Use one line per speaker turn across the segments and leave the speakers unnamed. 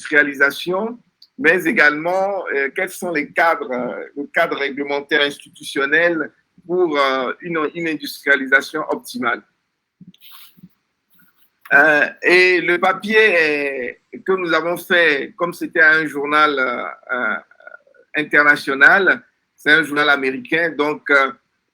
industrialisation, mais également quels sont les cadres, le cadre réglementaire institutionnel pour une industrialisation optimale. Et le papier que nous avons fait, comme c'était un journal international, c'est un journal américain, donc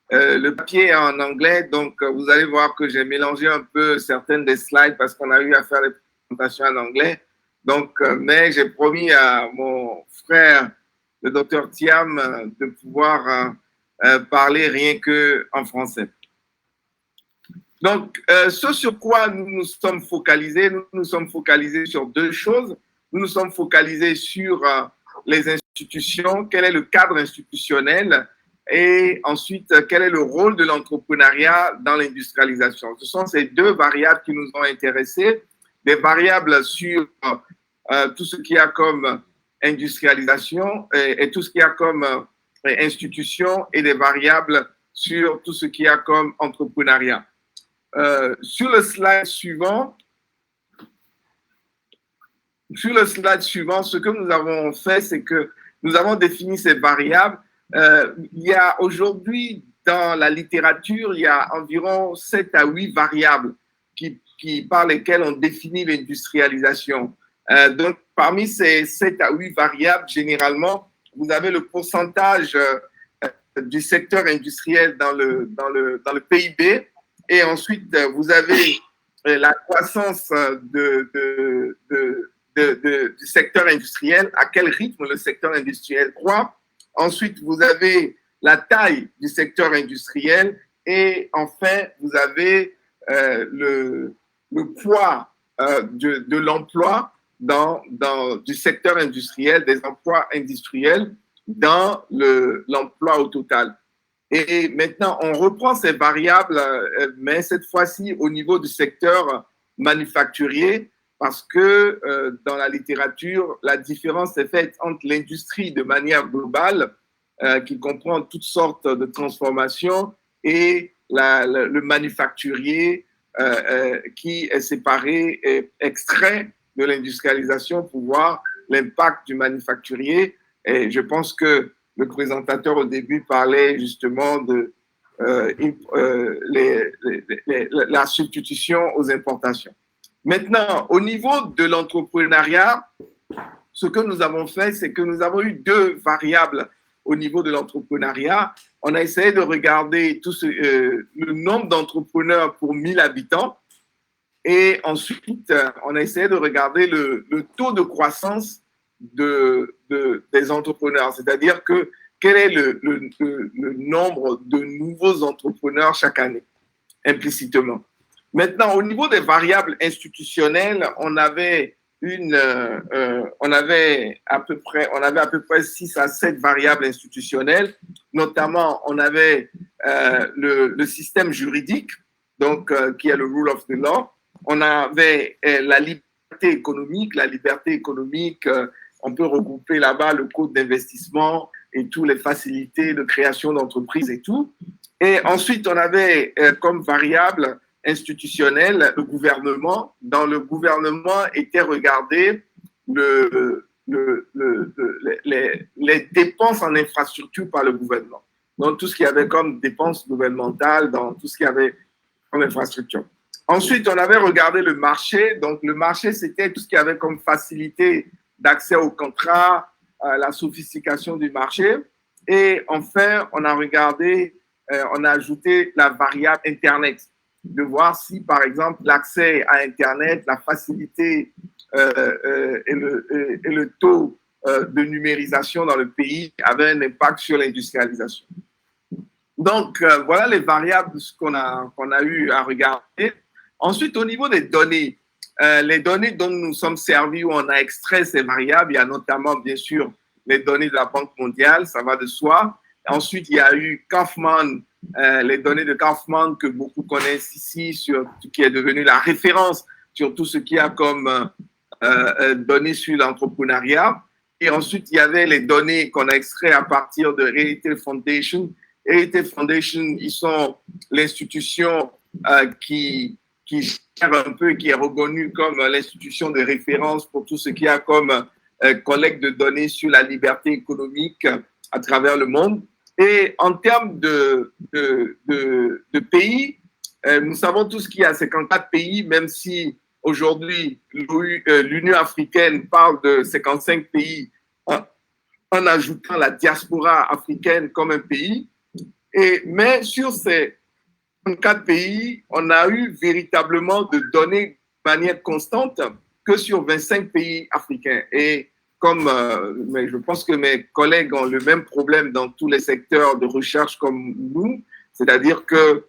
le papier est en anglais, donc vous allez voir que j'ai mélangé un peu certaines des slides parce qu'on a eu à faire les présentations en anglais. Donc, mais j'ai promis à mon frère, le docteur Thiam, de pouvoir parler rien qu'en français. Donc, ce sur quoi nous nous sommes focalisés, nous nous sommes focalisés sur deux choses. Nous nous sommes focalisés sur les institutions, quel est le cadre institutionnel et ensuite, quel est le rôle de l'entrepreneuriat dans l'industrialisation. Ce sont ces deux variables qui nous ont intéressés, des variables sur tout ce qu'il y a comme industrialisation et tout ce qu'il y a comme institution et des variables sur tout ce qu'il y a comme entrepreneuriat. Sur le slide suivant, ce que nous avons fait, c'est que nous avons défini ces variables. Il y a aujourd'hui, dans la littérature, il y a environ 7 à 8 variables par lesquelles on définit l'industrialisation. Donc, parmi ces 7 à 8 variables, généralement, vous avez le pourcentage du secteur industriel dans le PIB. Et ensuite, vous avez la croissance du secteur industriel, à quel rythme le secteur industriel croît. Ensuite, vous avez la taille du secteur industriel. Et enfin, vous avez le poids de l'emploi du secteur industriel, des emplois industriels dans l'emploi au total. Et maintenant, on reprend ces variables, mais cette fois-ci au niveau du secteur manufacturier, parce que dans la littérature, la différence est faite entre l'industrie de manière globale, qui comprend toutes sortes de transformations, et le manufacturier qui est séparé et extrait de l'industrialisation pour voir l'impact du manufacturier. Et je pense que le présentateur au début parlait justement de la substitution aux importations. Maintenant, au niveau de l'entrepreneuriat, ce que nous avons fait, c'est que nous avons eu deux variables au niveau de l'entrepreneuriat. On a essayé de regarder le nombre d'entrepreneurs pour 1000 habitants et ensuite, on a essayé de regarder le taux de croissance des entrepreneurs, c'est-à-dire quel est le nombre de nouveaux entrepreneurs chaque année, implicitement. Maintenant, au niveau des variables institutionnelles, on avait à peu près 6 à 7 variables institutionnelles. Notamment, on avait le système juridique, donc qui est le rule of the law. On avait la liberté économique. La liberté économique, on peut regrouper là-bas le code d'investissement et toutes les facilités de création d'entreprises et tout. Et ensuite, on avait comme variable institutionnelle le gouvernement. Dans le gouvernement était regardé les dépenses en infrastructure par le gouvernement. Donc, tout ce qu'il y avait comme dépenses gouvernementales, dans tout ce qu'il y avait comme infrastructure. Ensuite, on avait regardé le marché. Donc, le marché, c'était tout ce qu'il y avait comme facilité d'accès aux contrats, la sophistication du marché. Et enfin, on a ajouté la variable Internet, de voir si, par exemple, l'accès à Internet, la facilité et le taux de numérisation dans le pays avait un impact sur l'industrialisation. Donc, voilà les variables qu'on a eu à regarder. Ensuite, au niveau des données, les données dont nous sommes servis, où on a extrait ces variables, il y a notamment, bien sûr, les données de la Banque mondiale, ça va de soi. Ensuite, il y a eu Kaufman, les données de Kaufman que beaucoup connaissent ici, qui est devenu la référence sur tout ce qu'il y a comme données sur l'entrepreneuriat. Et ensuite, il y avait les données qu'on a extraites à partir de Heritage Foundation. Heritage Foundation, ils sont l'institution qui qui gère un peu, qui est reconnue comme l'institution de référence pour tout ce qu'il y a comme collecte de données sur la liberté économique à travers le monde. Et en termes de pays, nous savons tous qu'il y a 54 pays, même si aujourd'hui l'Union africaine parle de 55 pays en ajoutant la diaspora africaine comme un pays. Mais sur ces 54 pays, on a eu véritablement de données de manière constante que sur 25 pays africains. Et comme mais je pense que mes collègues ont le même problème dans tous les secteurs de recherche comme nous, c'est-à-dire que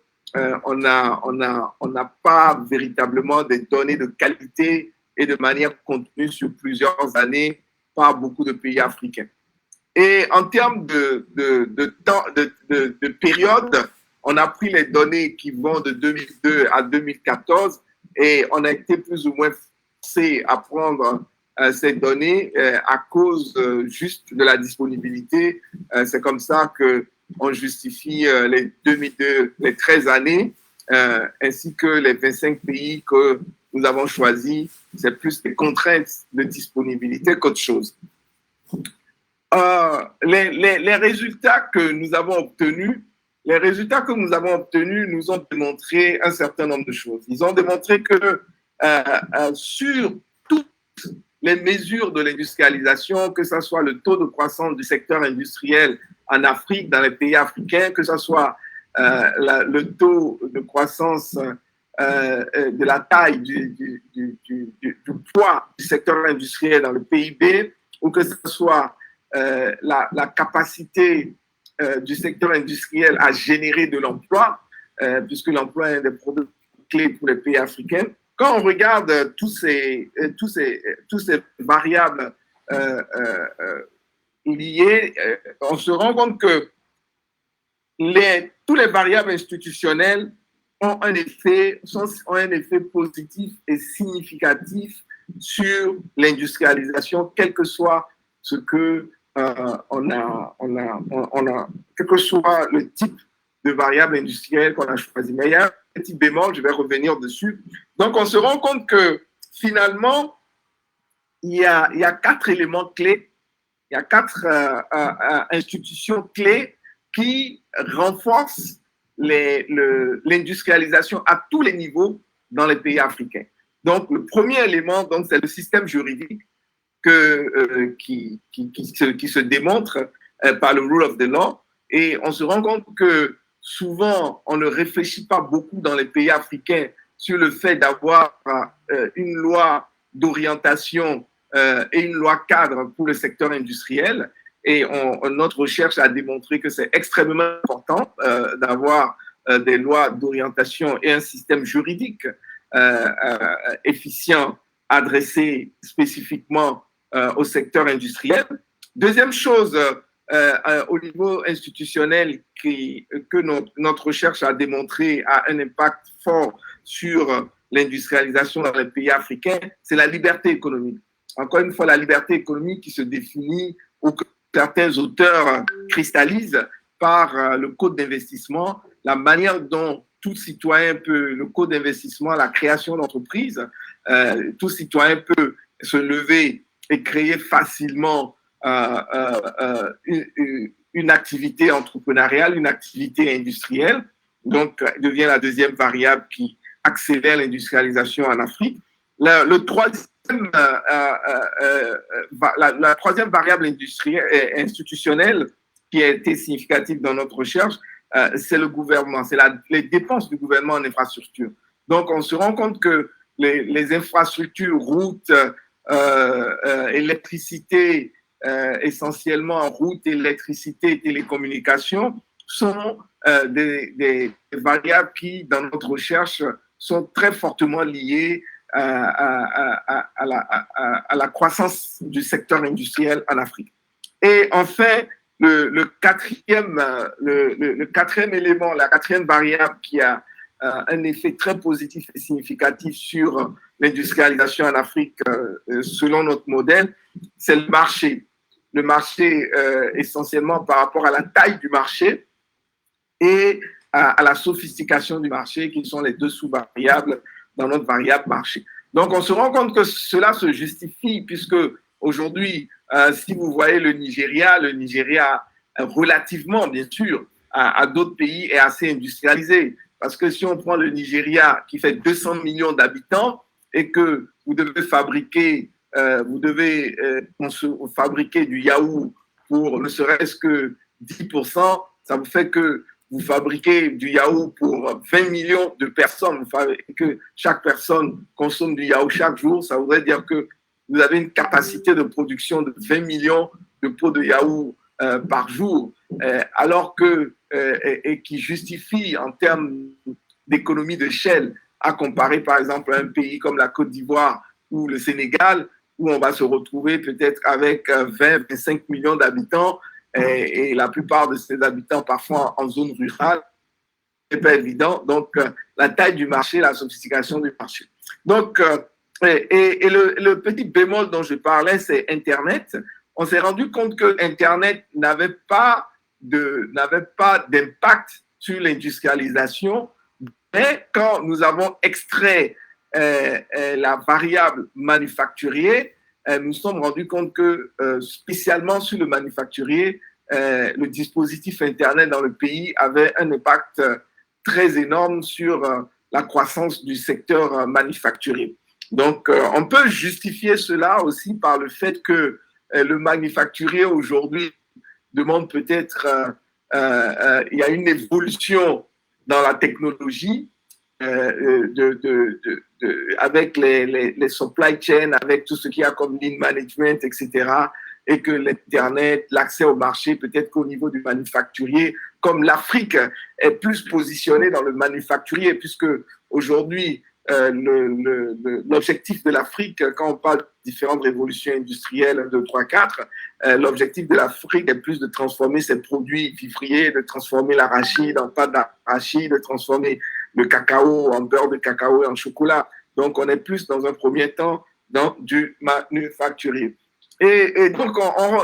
on n'a pas véritablement des données de qualité et de manière contenue sur plusieurs années par beaucoup de pays africains. Et en termes de période, on a pris les données qui vont de 2002 à 2014 et on a été plus ou moins forcé à prendre ces données à cause juste de la disponibilité. C'est comme ça qu'on justifie les 2002, les 13 années, ainsi que les 25 pays que nous avons choisis. C'est plus des contraintes de disponibilité qu'autre chose. Les résultats que nous avons obtenus, nous ont démontré un certain nombre de choses. Ils ont démontré que sur toutes les mesures de l'industrialisation, que ce soit le taux de croissance du secteur industriel en Afrique, dans les pays africains, que ce soit le taux de croissance de la taille du poids du secteur industriel dans le PIB, ou que ce soit la capacité du secteur industriel à générer de l'emploi, puisque l'emploi est un des problèmes clés pour les pays africains. Quand on regarde tous ces variables liées, on se rend compte que tous les variables institutionnelles ont un effet positif et significatif sur l'industrialisation, quel que soit ce que quel que soit le type de variable industrielle qu'on a choisi. Mais il y a un petit bémol, je vais revenir dessus. Donc, on se rend compte que finalement, il y a 4 éléments clés, il y a 4 institutions clés qui renforcent l'industrialisation à tous les niveaux dans les pays africains. Donc, le premier élément, c'est le système juridique qui se démontre par le rule of the law. Et on se rend compte que souvent, on ne réfléchit pas beaucoup dans les pays africains sur le fait d'avoir une loi d'orientation et une loi cadre pour le secteur industriel. Et notre recherche a démontré que c'est extrêmement important d'avoir des lois d'orientation et un système juridique efficient adressé spécifiquement au secteur industriel. Deuxième chose, au niveau institutionnel, que notre recherche a démontré a un impact fort sur l'industrialisation dans les pays africains, c'est la liberté économique. Encore une fois, la liberté économique qui se définit, ou que certains auteurs cristallisent par le code d'investissement, la manière dont tout citoyen peut, le code d'investissement, la création d'entreprises, tout citoyen peut se lever et créer facilement une activité entrepreneuriale, une activité industrielle. Donc, devient la deuxième variable qui accélère l'industrialisation en Afrique. La troisième variable institutionnelle qui a été significative dans notre recherche, c'est le gouvernement, c'est les dépenses du gouvernement en infrastructure. Donc, on se rend compte que les infrastructures, routes, électricité, essentiellement routes, électricité et télécommunications, sont des variables qui, dans notre recherche, sont très fortement liées à la croissance du secteur industriel en Afrique. Et enfin, le quatrième élément, la quatrième variable qui a un effet très positif et significatif sur l'industrialisation en Afrique selon notre modèle, c'est le marché. Le marché essentiellement par rapport à la taille du marché et à la sophistication du marché, qui sont les deux sous-variables dans notre variable marché. Donc, on se rend compte que cela se justifie puisque aujourd'hui, si vous voyez le Nigeria, relativement, bien sûr, à d'autres pays, est assez industrialisé. Parce que si on prend le Nigeria, qui fait 200 millions d'habitants, et que vous devez fabriquer, fabriquer du yaourt pour ne serait-ce que 10%, ça vous fait que vous fabriquez du yaourt pour 20 millions de personnes, que chaque personne consomme du yaourt chaque jour, ça voudrait dire que vous avez une capacité de production de 20 millions de pots de yaourt par jour, alors que, et qui justifie en termes d'économie d'échelle à comparer par exemple à un pays comme la Côte d'Ivoire ou le Sénégal, où on va se retrouver peut-être avec 20-25 millions d'habitants et la plupart de ces habitants parfois en zone rurale. C'est pas évident. Donc, la taille du marché, la sophistication du marché. Donc, le petit bémol dont je parlais, c'est Internet. On s'est rendu compte que Internet n'avait pas d'impact sur l'industrialisation, mais quand nous avons extrait la variable manufacturier, nous nous sommes rendus compte que, spécialement sur le manufacturier, le dispositif Internet dans le pays avait un impact très énorme sur la croissance du secteur manufacturier. Donc, on peut justifier cela aussi par le fait que le manufacturier aujourd'hui demande peut-être, il y a une évolution dans la technologie avec les supply chains, avec tout ce qu'il y a comme lean management, etc. Et que l'Internet, l'accès au marché, peut-être qu'au niveau du manufacturier, comme l'Afrique est plus positionnée dans le manufacturier, puisque aujourd'hui, l'objectif de l'Afrique, quand on parle de différentes révolutions industrielles, 1, 2, 3, 4, l'objectif de l'Afrique est plus de transformer ses produits vivriers, de transformer l'arachide en pâte d'arachide, de transformer le cacao en beurre de cacao et en chocolat. Donc, on est plus dans un premier temps dans du manufacturier. Et donc,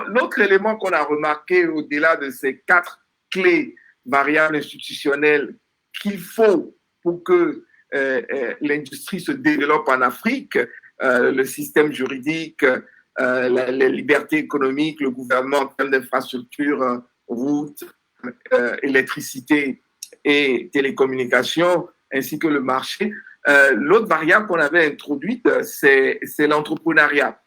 l'autre élément qu'on a remarqué au-delà de ces 4 clés variables institutionnelles qu'il faut pour que l'industrie se développe en Afrique, le système juridique, les libertés économiques, le gouvernement en termes d'infrastructures, routes, électricité et télécommunications, ainsi que le marché. L'autre variable qu'on avait introduite, c'est l'entrepreneuriat.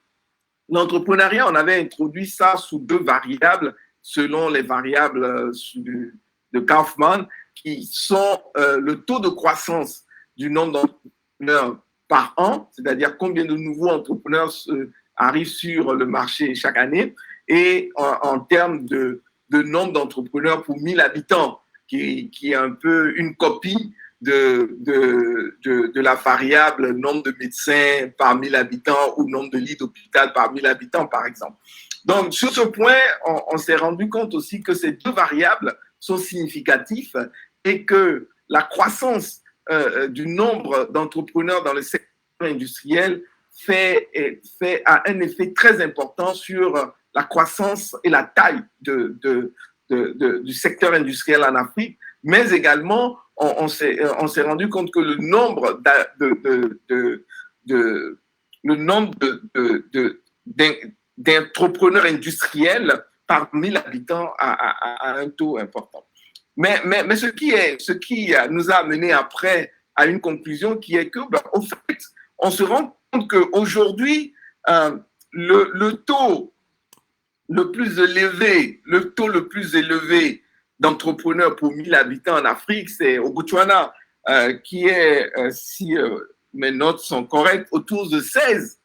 L'entrepreneuriat, on avait introduit ça sous 2 variables, selon les variables de Kaufman, qui sont le taux de croissance du nombre d'entrepreneurs par an, c'est-à-dire combien de nouveaux entrepreneurs arrivent sur le marché chaque année, et en termes de nombre d'entrepreneurs pour 1000 habitants, qui est un peu une copie de la variable nombre de médecins par 1000 habitants ou nombre de lits d'hôpital par 1000 habitants, par exemple. Donc, sur ce point, on s'est rendu compte aussi que ces 2 variables sont significatives et que la croissance du nombre d'entrepreneurs dans le secteur industriel a un effet très important sur la croissance et la taille du secteur industriel en Afrique, mais également, on s'est rendu compte que le nombre d'entrepreneurs industriels par 1000 habitants a un taux important. Mais ce qui nous a amené après à une conclusion qui est que, au fait, on se rend compte qu'aujourd'hui, le taux le plus élevé d'entrepreneurs pour 1000 habitants en Afrique, c'est au Botswana, qui est, si mes notes sont correctes, autour de 16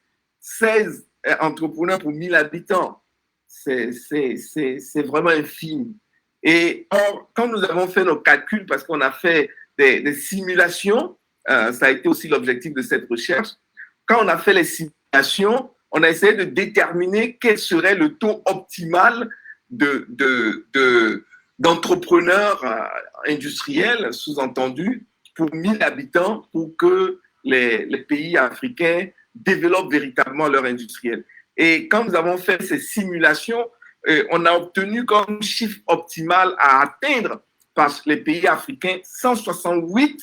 entrepreneurs pour 1000 habitants. C'est vraiment infime. Et quand nous avons fait nos calculs, parce qu'on a fait des simulations, ça a été aussi l'objectif de cette recherche, quand on a fait les simulations, on a essayé de déterminer quel serait le taux optimal d'entrepreneurs industriels, sous-entendu, pour 1000 habitants, pour que les pays africains développent véritablement leur industriel. Et quand nous avons fait ces simulations, on a obtenu comme chiffre optimal à atteindre par les pays africains 168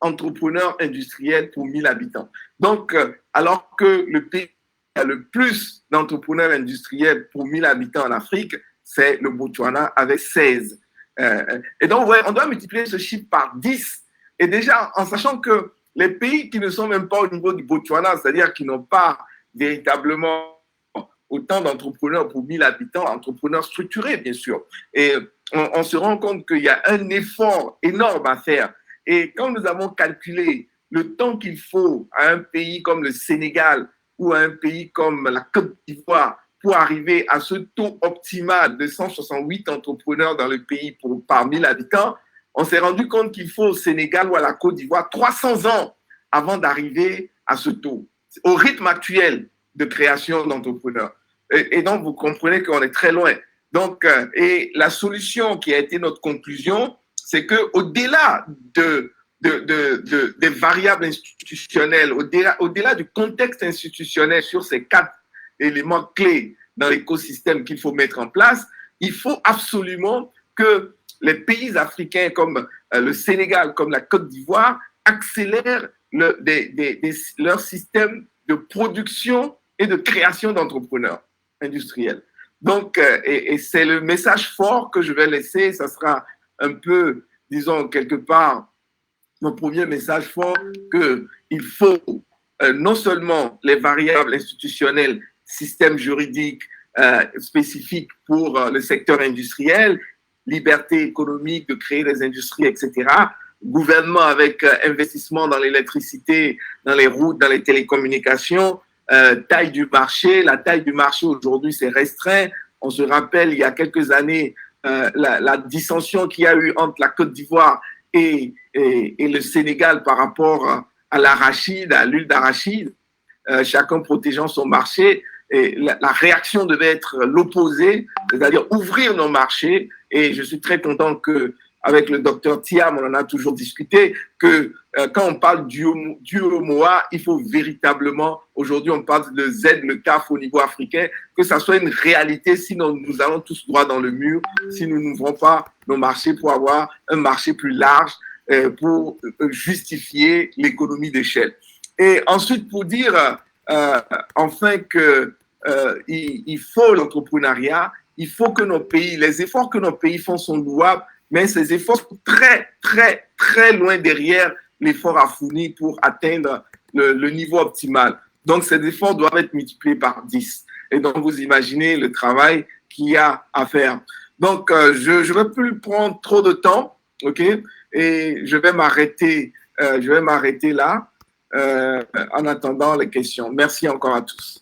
entrepreneurs industriels pour 1000 habitants. Donc, alors que le pays qui a le plus d'entrepreneurs industriels pour 1000 habitants en Afrique, c'est le Botswana avec 16. Et donc, ouais, on doit multiplier ce chiffre par 10. Et déjà, en sachant que les pays qui ne sont même pas au niveau du Botswana, c'est-à-dire qui n'ont pas véritablement autant d'entrepreneurs pour 1000 habitants, entrepreneurs structurés, bien sûr. Et on se rend compte qu'il y a un effort énorme à faire. Et quand nous avons calculé le temps qu'il faut à un pays comme le Sénégal ou à un pays comme la Côte d'Ivoire pour arriver à ce taux optimal de 168 entrepreneurs dans le pays par 1000 habitants, on s'est rendu compte qu'il faut au Sénégal ou à la Côte d'Ivoire 300 ans avant d'arriver à ce taux, au rythme actuel de création d'entrepreneurs. Et donc, vous comprenez qu'on est très loin. Donc, et la solution qui a été notre conclusion, c'est qu'au-delà des variables institutionnelles, au-delà du contexte institutionnel sur ces 4 éléments clés dans l'écosystème qu'il faut mettre en place, il faut absolument que les pays africains comme le Sénégal, comme la Côte d'Ivoire, accélèrent leur système de production et de création d'entrepreneurs industriels. Donc, et c'est le message fort que je vais laisser. Ça sera un peu, disons, quelque part, mon premier message fort, qu'il faut non seulement les variables institutionnelles, système juridique spécifique pour le secteur industriel, liberté économique de créer des industries, etc., gouvernement avec investissement dans l'électricité, dans les routes, dans les télécommunications, taille du marché. La taille du marché aujourd'hui, c'est restreint. On se rappelle, il y a quelques années, la dissension qu'il y a eu entre la Côte d'Ivoire et le Sénégal par rapport à l'arachide, à l'huile d'arachide, chacun protégeant son marché. Et la réaction devait être l'opposé, c'est-à-dire ouvrir nos marchés. Et je suis très content qu'avec le docteur Thiam, on en a toujours discuté, que quand on parle du UEMOA, il faut véritablement, aujourd'hui on parle de Z, le CAF au niveau africain, que ça soit une réalité, sinon nous allons tous droit dans le mur, si nous n'ouvrons pas nos marchés pour avoir un marché plus large, pour justifier l'économie d'échelle. Et ensuite, pour dire enfin que il faut l'entrepreneuriat, il faut que nos pays, les efforts que nos pays font sont louables, mais ces efforts sont très, très, très loin derrière l'effort à fournir pour atteindre le niveau optimal. Donc, ces efforts doivent être multipliés par 10. Et donc, vous imaginez le travail qu'il y a à faire. Donc, je ne vais plus prendre trop de temps, OK? Et je vais m'arrêter là en attendant les questions. Merci encore à tous.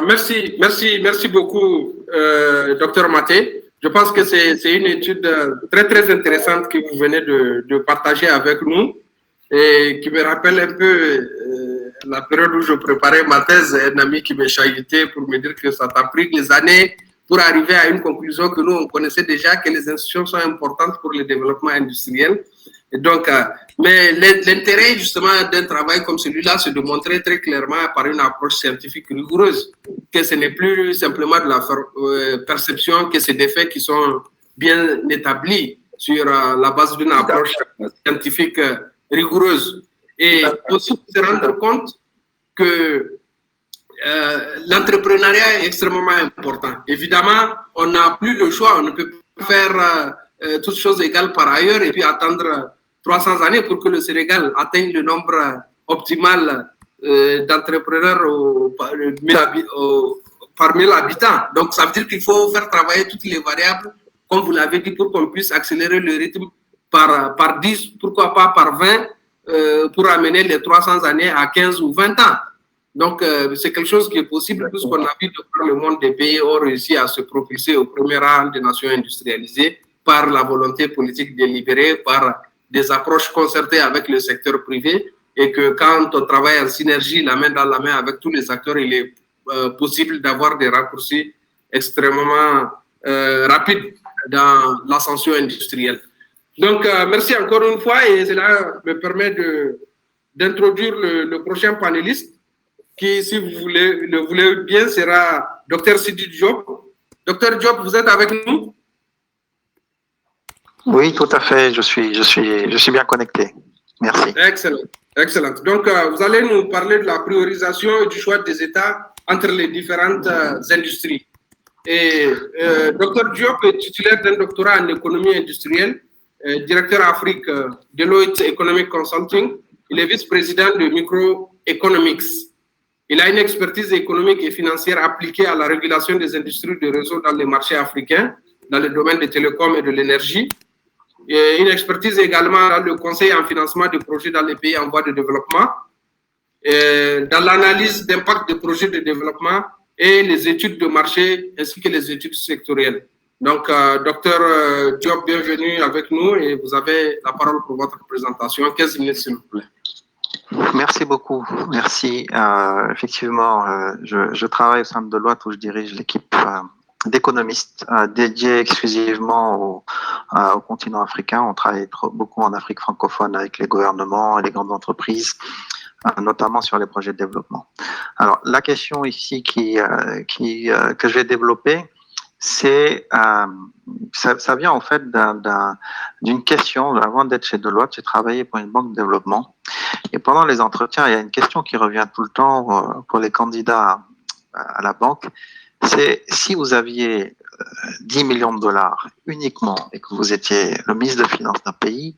Merci beaucoup, Dr Maté. Je pense que c'est une étude très, très intéressante que vous venez de partager avec nous et qui me rappelle un peu la période où je préparais ma thèse. Un ami qui m'a chahuté pour me dire que ça t'a pris des années pour arriver à une conclusion que nous, on connaissait déjà, que les institutions sont importantes pour le développement industriel. Et donc, mais l'intérêt justement d'un travail comme celui-là, c'est de montrer très clairement par une approche scientifique rigoureuse que ce n'est plus simplement de la perception, que c'est des faits qui sont bien établis sur la base d'une approche scientifique rigoureuse. Et aussi se rendre compte que l'entrepreneuriat est extrêmement important. Évidemment, on n'a plus le choix, on ne peut pas faire toutes choses égales par ailleurs et puis attendre 300 années pour que le Sénégal atteigne le nombre optimal d'entrepreneurs par 1000 habitants. Donc, ça veut dire qu'il faut faire travailler toutes les variables, comme vous l'avez dit, pour qu'on puisse accélérer le rythme par 10, pourquoi pas par 20, pour amener les 300 années à 15 ou 20 ans. Donc, c'est quelque chose qui est possible puisqu'on a vu que le monde des pays ont réussi à se propulser au premier rang des nations industrialisées par la volonté politique délibérée, par des approches concertées avec le secteur privé et que quand on travaille en synergie, la main dans la main avec tous les acteurs, il est possible d'avoir des raccourcis extrêmement rapides dans l'ascension industrielle. Donc, merci encore une fois et cela me permet d'introduire le prochain panéliste qui, si vous le voulez bien, sera Dr Sidi Diop. Dr Diop, vous êtes avec nous?
Oui, tout à fait. Je suis bien connecté. Merci.
Excellent. Excellent. Donc, vous allez nous parler de la priorisation et du choix des États entre les différentes industries. Et Dr Diop est titulaire d'un doctorat en économie industrielle, directeur Afrique Deloitte Economic Consulting. Il est vice-président de Microeconomics. Il a une expertise économique et financière appliquée à la régulation des industries de réseau dans les marchés africains, dans le domaine des télécoms et de l'énergie. Et une expertise également dans le conseil en financement de projets dans les pays en voie de développement, dans l'analyse d'impact des projets de développement et les études de marché ainsi que les études sectorielles. Donc, docteur Diop, bienvenue avec nous et vous avez la parole pour votre présentation. 15 minutes, s'il vous plaît.
Merci beaucoup. Merci. Effectivement, je travaille au sein de Deloitte où je dirige l'équipe d'économistes dédiés exclusivement au continent africain. On travaille beaucoup en Afrique francophone avec les gouvernements et les grandes entreprises, notamment sur les projets de développement. Alors, la question ici que je vais développer, c'est ça vient en fait d'une question. Avant d'être chez Deloitte, j'ai travaillé pour une banque de développement. Et pendant les entretiens, il y a une question qui revient tout le temps pour les candidats à la banque. C'est si vous aviez 10 millions de dollars uniquement et que vous étiez le ministre des Finances d'un pays,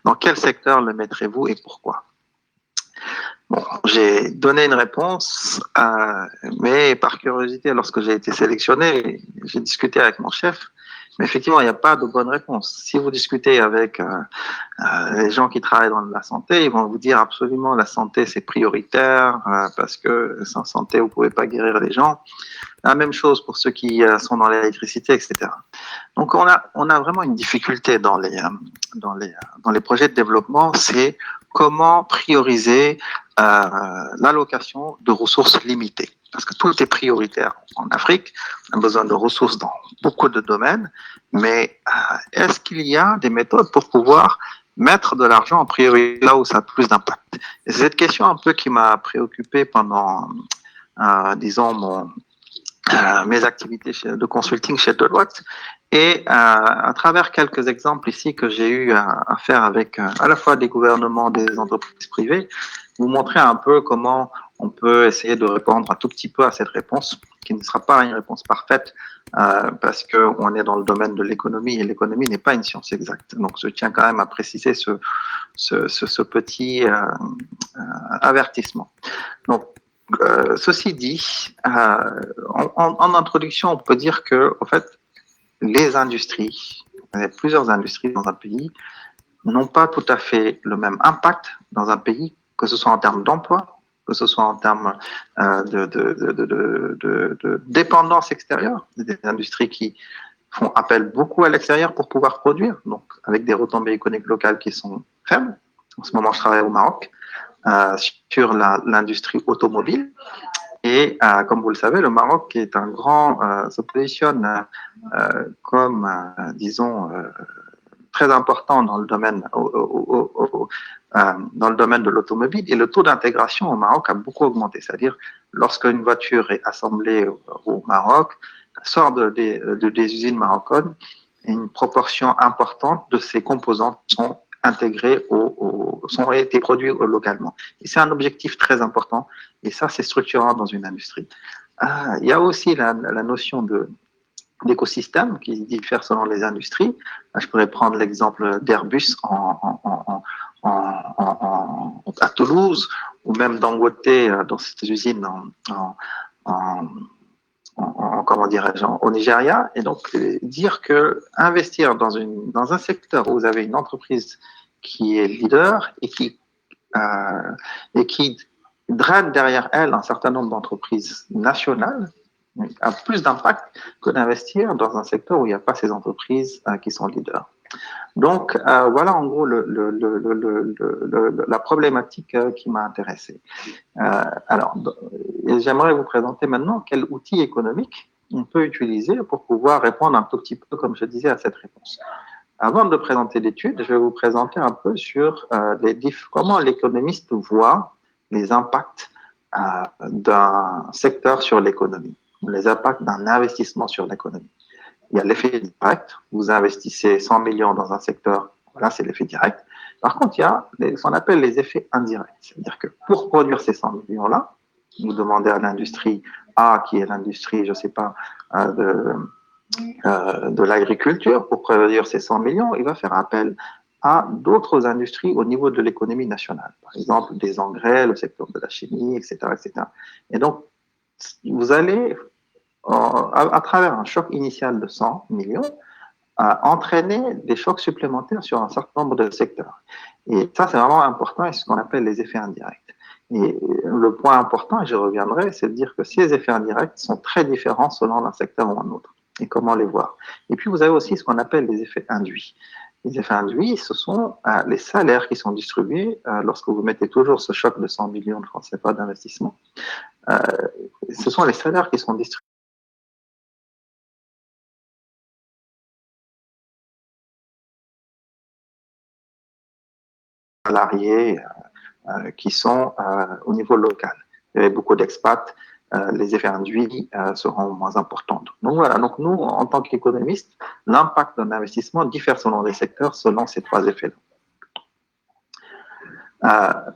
dans quel secteur le mettrez-vous et pourquoi? Bon, j'ai donné une réponse, mais par curiosité, lorsque j'ai été sélectionné, j'ai discuté avec mon chef, mais effectivement, il n'y a pas de bonne réponse. Si vous discutez avec les gens qui travaillent dans la santé, ils vont vous dire absolument la santé c'est prioritaire parce que sans santé, vous ne pouvez pas guérir les gens. La même chose pour ceux qui sont dans l'électricité, etc. Donc, on a vraiment une difficulté dans les projets de développement, c'est comment prioriser l'allocation de ressources limitées. Parce que tout est prioritaire en Afrique, on a besoin de ressources dans beaucoup de domaines, mais est-ce qu'il y a des méthodes pour pouvoir mettre de l'argent en priorité là où ça a plus d'impact? Et c'est cette question un peu qui m'a préoccupé pendant, disons, mes activités de consulting chez Deloitte et à travers quelques exemples ici que j'ai eu à faire avec à la fois des gouvernements, des entreprises privées, vous montrer un peu comment on peut essayer de répondre un tout petit peu à cette réponse qui ne sera pas une réponse parfaite parce qu'on est dans le domaine de l'économie et l'économie n'est pas une science exacte. Donc je tiens quand même à préciser ce petit avertissement. Donc ceci dit, en introduction, on peut dire que, en fait, les industries, il y a plusieurs industries dans un pays, n'ont pas tout à fait le même impact dans un pays, que ce soit en termes d'emploi, que ce soit en termes de dépendance extérieure, des industries qui font appel beaucoup à l'extérieur pour pouvoir produire, donc avec des retombées économiques locales qui sont faibles. En ce moment, je travaille au Maroc. Sur l'industrie automobile. Et comme vous le savez, le Maroc est un se positionne comme, disons, très important dans le domaine, dans le domaine de l'automobile. Et le taux d'intégration au Maroc a beaucoup augmenté. C'est-à-dire, lorsqu'une voiture est assemblée au Maroc, sort des usines marocaines, une proportion importante de ses composants sont intégrés ont été produits localement. Et c'est un objectif très important et ça, c'est structurant dans une industrie. Il y a aussi la notion d'écosystème qui diffère selon les industries. Je pourrais prendre l'exemple d'Airbus à Toulouse ou même Dangote dans cette usine comment dirais-je, au Nigeria, et donc dire que investir dans un secteur où vous avez une entreprise qui est leader et qui draine derrière elle un certain nombre d'entreprises nationales a plus d'impact que d'investir dans un secteur où il n'y a pas ces entreprises qui sont leaders. Donc, voilà en gros la problématique qui m'a intéressé. Alors, j'aimerais vous présenter maintenant quel outil économique on peut utiliser pour pouvoir répondre un tout petit peu, comme je disais, à cette réponse. Avant de présenter l'étude, je vais vous présenter un peu sur comment l'économiste voit les impacts d'un secteur sur l'économie, les impacts d'un investissement sur l'économie. il y a l'effet direct. Vous investissez 100 millions dans un secteur, voilà, c'est l'effet direct. Par contre, il y a ce qu'on appelle les effets indirects. C'est-à-dire que pour produire ces 100 millions-là, vous demandez à l'industrie A, qui est l'industrie, je ne sais pas, de l'agriculture, pour produire ces 100 millions, il va faire appel à d'autres industries au niveau de l'économie nationale. Par exemple, des engrais, le secteur de la chimie, etc., etc. Et donc, vous allez, à travers un choc initial de 100 millions, entraîner des chocs supplémentaires sur un certain nombre de secteurs. Et ça, c'est vraiment important, et c'est ce qu'on appelle les effets indirects. Et le point important, et je reviendrai, c'est de dire que ces effets indirects sont très différents selon un secteur ou un autre, et comment les voir. Et puis, vous avez aussi ce qu'on appelle les effets induits. Les effets induits, ce sont les salaires qui sont distribués lorsque vous mettez toujours ce choc de 100 millions de francs CFA d'investissement. Ce sont les salaires qui sont distribués salariés qui sont au niveau local. Il y avait beaucoup d'expats, les effets induits seront moins importants. Donc voilà, donc nous, en tant qu'économistes, l'impact d'un investissement diffère selon les secteurs, selon ces trois effets-là.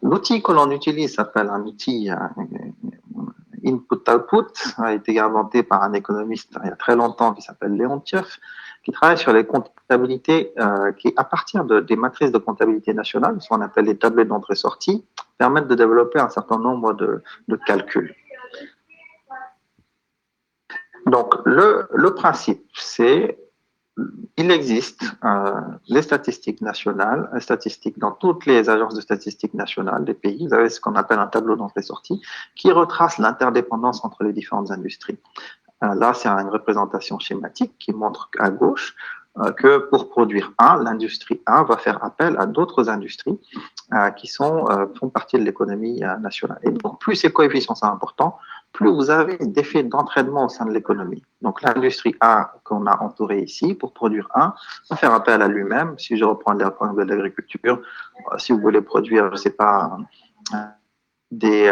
L'outil que l'on utilise s'appelle un outil input-output, a été inventé par un économiste il y a très longtemps qui s'appelle Leontiev, qui travaille sur les comptabilités qui, à partir des matrices de comptabilité nationale, ce qu'on appelle les tableaux d'entrée-sortie, permettent de développer un certain nombre de calculs. Donc, le principe, c'est il existe les statistiques nationales, les statistiques dans toutes les agences de statistiques nationales des pays. Vous avez ce qu'on appelle un tableau d'entrée-sortie qui retrace l'interdépendance entre les différentes industries. Là, c'est une représentation schématique qui montre à gauche que pour produire l'industrie 1 va faire appel à d'autres industries qui font partie de l'économie nationale. Et donc, plus ces coefficients sont importants, plus vous avez d'effets d'entraînement au sein de l'économie. Donc, l'industrie A qu'on a entourée ici, pour produire va faire appel à lui-même. Si je reprends l'exemple de l'agriculture, si vous voulez produire, je ne sais pas, des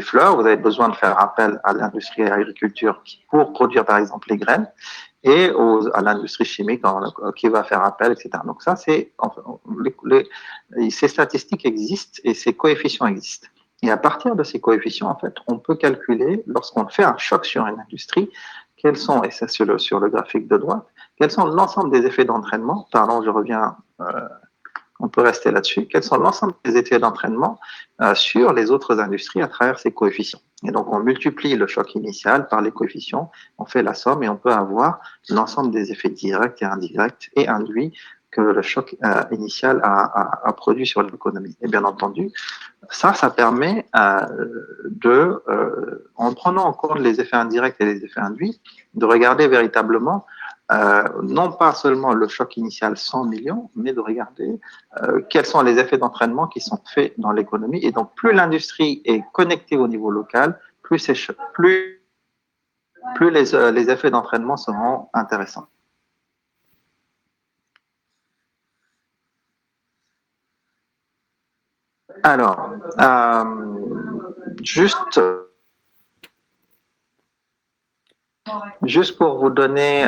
fleurs, vous avez besoin de faire appel à l'industrie et à l'agriculture pour produire, par exemple, les graines, et à l'industrie chimique qui va faire appel, etc. Donc ça, ces statistiques existent et ces coefficients existent. Et à partir de ces coefficients, en fait, on peut calculer, lorsqu'on fait un choc sur une industrie, quels sont, et c'est sur le graphique de droite, quels sont l'ensemble des effets d'entraînement. Pardon, je reviens... on peut rester là-dessus. Quels sont l'ensemble des effets d'entraînement sur les autres industries à travers ces coefficients. Et donc, on multiplie le choc initial par les coefficients, on fait la somme et on peut avoir l'ensemble des effets directs et indirects et induits que le choc initial a produit sur l'économie. Et bien entendu, ça permet en prenant en compte les effets indirects et les effets induits, de regarder véritablement non pas seulement le choc initial 100 millions, mais de regarder quels sont les effets d'entraînement qui sont faits dans l'économie. Et donc, plus l'industrie est connectée au niveau local, plus les effets d'entraînement seront intéressants. Alors, juste pour vous donner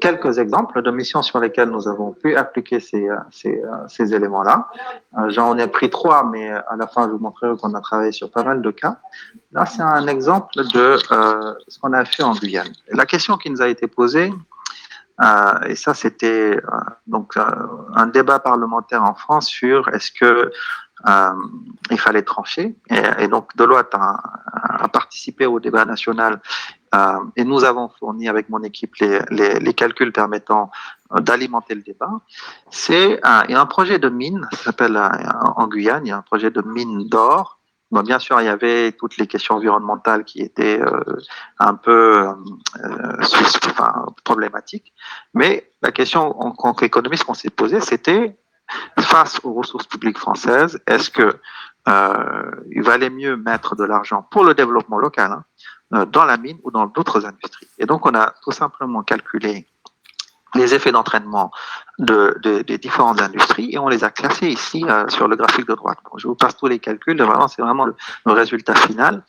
quelques exemples de missions sur lesquelles nous avons pu appliquer ces éléments-là. J'en ai pris 3, mais à la fin, je vous montrerai qu'on a travaillé sur pas mal de cas. Là, c'est un exemple de ce qu'on a fait en Guyane. La question qui nous a été posée, et ça, c'était un débat parlementaire en France sur est-ce que il fallait trancher. Et donc, Deloitte a participé au débat national et nous avons fourni avec mon équipe les calculs permettant d'alimenter le débat. Il y a un projet de mine, ça s'appelle en Guyane, il y a un projet de mine d'or. Bon, bien sûr, il y avait toutes les questions environnementales qui étaient un peu problématiques, mais la question en tant qu'économiste qu'on s'est posée, c'était face aux ressources publiques françaises, est-ce que il valait mieux mettre de l'argent pour le développement local dans la mine ou dans d'autres industries? Et donc, on a tout simplement calculé les effets d'entraînement des différentes industries et on les a classés ici sur le graphique de droite. Bon, je vous passe tous les calculs, c'est vraiment le résultat final.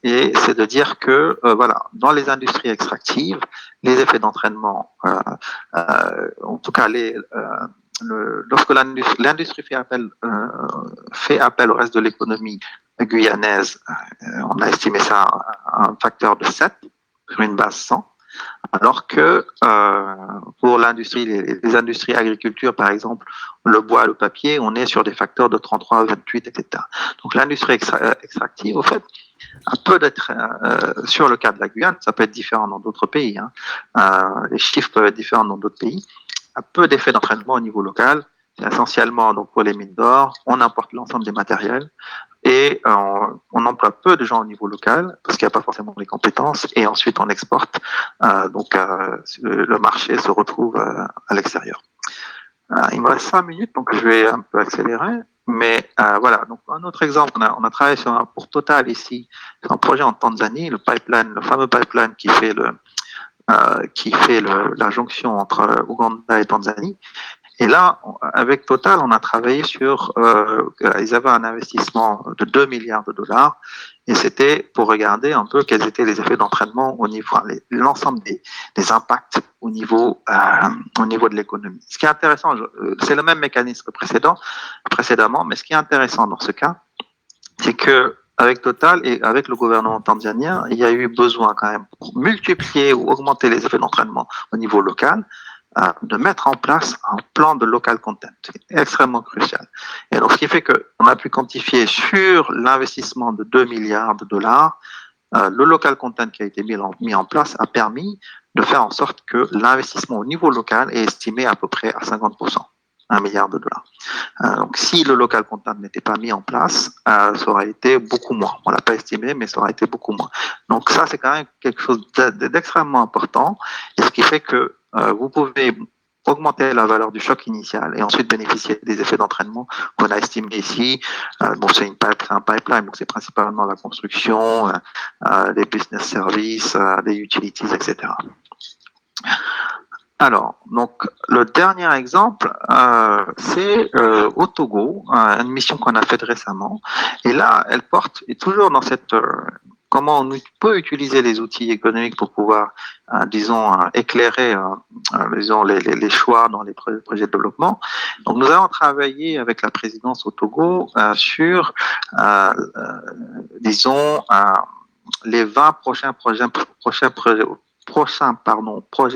Et c'est de dire que voilà, dans les industries extractives, les effets d'entraînement, en tout cas lorsque l'industrie fait appel au reste de l'économie guyanaise, on a estimé ça à un facteur de 7 sur une base 100. Alors que pour l'industrie, les industries agriculture, par exemple, le bois, le papier, on est sur des facteurs de 33, 28, etc. Donc l'industrie extractive, au fait, peut être sur le cas de la Guyane, ça peut être différent dans d'autres pays. Les chiffres peuvent être différents dans d'autres pays. Un peu d'effet d'entraînement au niveau local. C'est essentiellement donc pour les mines d'or, on importe l'ensemble des matériels et on emploie peu de gens au niveau local parce qu'il n'y a pas forcément les compétences et ensuite on exporte. Donc le marché se retrouve à l'extérieur. Il me reste 5 minutes, donc je vais un peu accélérer. Mais voilà, donc un autre exemple, on a travaillé pour Total ici, sur un projet en Tanzanie, le fameux pipeline qui fait la jonction entre Ouganda et Tanzanie. Et là, avec Total, on a travaillé sur, ils avaient un investissement de 2 milliards de dollars, et c'était pour regarder un peu quels étaient les effets d'entraînement au niveau, l'ensemble des impacts au niveau de l'économie. Ce qui est intéressant, c'est le même mécanisme précédemment, mais ce qui est intéressant dans ce cas, c'est que avec Total et avec le gouvernement tanzanien, il y a eu besoin quand même pour multiplier ou augmenter les effets d'entraînement au niveau local, de mettre en place un plan de local content. C'est extrêmement crucial. Et donc, ce qui fait qu'on a pu quantifier sur l'investissement de 2 milliards de dollars, le local content qui a été mis en place a permis de faire en sorte que l'investissement au niveau local est estimé à peu près à 50%. 1 milliard de dollars. Donc, si le local content n'était pas mis en place, ça aurait été beaucoup moins. On l'a pas estimé, mais ça aurait été beaucoup moins. Donc, ça, c'est quand même quelque chose d'extrêmement important. Et ce qui fait que vous pouvez augmenter la valeur du choc initial et ensuite bénéficier des effets d'entraînement qu'on a estimés ici. Bon, c'est un pipeline, donc c'est principalement la construction, les business services, les utilities, etc. Alors, donc le dernier exemple, c'est au Togo, une mission qu'on a faite récemment. Et là, elle porte, et toujours dans cette comment on peut utiliser les outils économiques pour pouvoir, disons, éclairer, disons, les choix dans les projets de développement. Donc, nous avons travaillé avec la présidence au Togo sur, disons, les 20 prochains projets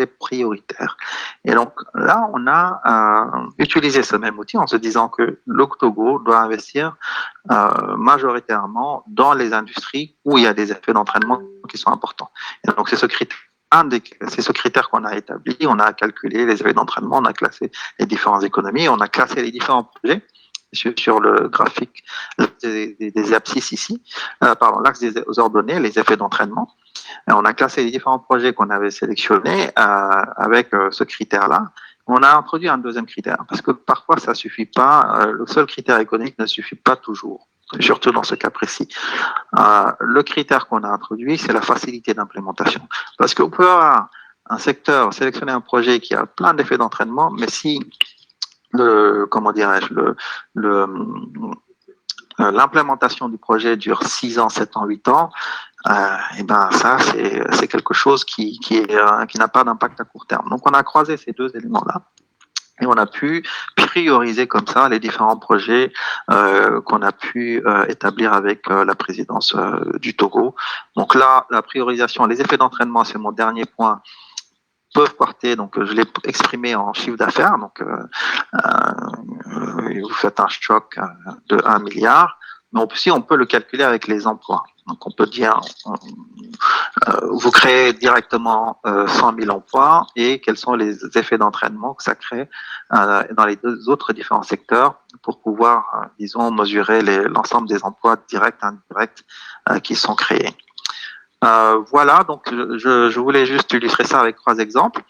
prioritaires. Et donc là, on a utilisé ce même outil en se disant que le Togo doit investir majoritairement dans les industries où il y a des effets d'entraînement qui sont importants. Et donc c'est ce critère qu'on a établi. On a calculé les effets d'entraînement, on a classé les différentes économies, on a classé les différents projets sur le graphique des abscisses ici, l'axe des ordonnées, les effets d'entraînement. Et on a classé les différents projets qu'on avait sélectionnés avec ce critère-là. On a introduit un deuxième critère parce que parfois ça suffit pas. Le seul critère économique ne suffit pas toujours, surtout dans ce cas précis. Le critère qu'on a introduit, c'est la facilité d'implémentation. Parce qu'on peut avoir un secteur, sélectionner un projet qui a plein d'effets d'entraînement, mais si l'implémentation du projet dure 6 ans, 7 ans, 8 ans, et ben ça c'est quelque chose qui n'a pas d'impact à court terme. Donc on a croisé ces deux éléments-là et on a pu prioriser comme ça les différents projets qu'on a pu établir avec la présidence du Togo. Donc là, la priorisation, les effets d'entraînement, c'est mon dernier point, peuvent porter, donc je l'ai exprimé en chiffre d'affaires, donc vous faites un choc de 1 milliard, mais aussi on peut le calculer avec les emplois. Donc on peut dire, vous créez directement 100 000 emplois et quels sont les effets d'entraînement que ça crée dans les deux autres différents secteurs pour pouvoir, disons, mesurer l'ensemble des emplois directs et indirects qui sont créés. Voilà, donc je voulais juste illustrer ça avec 3 exemples.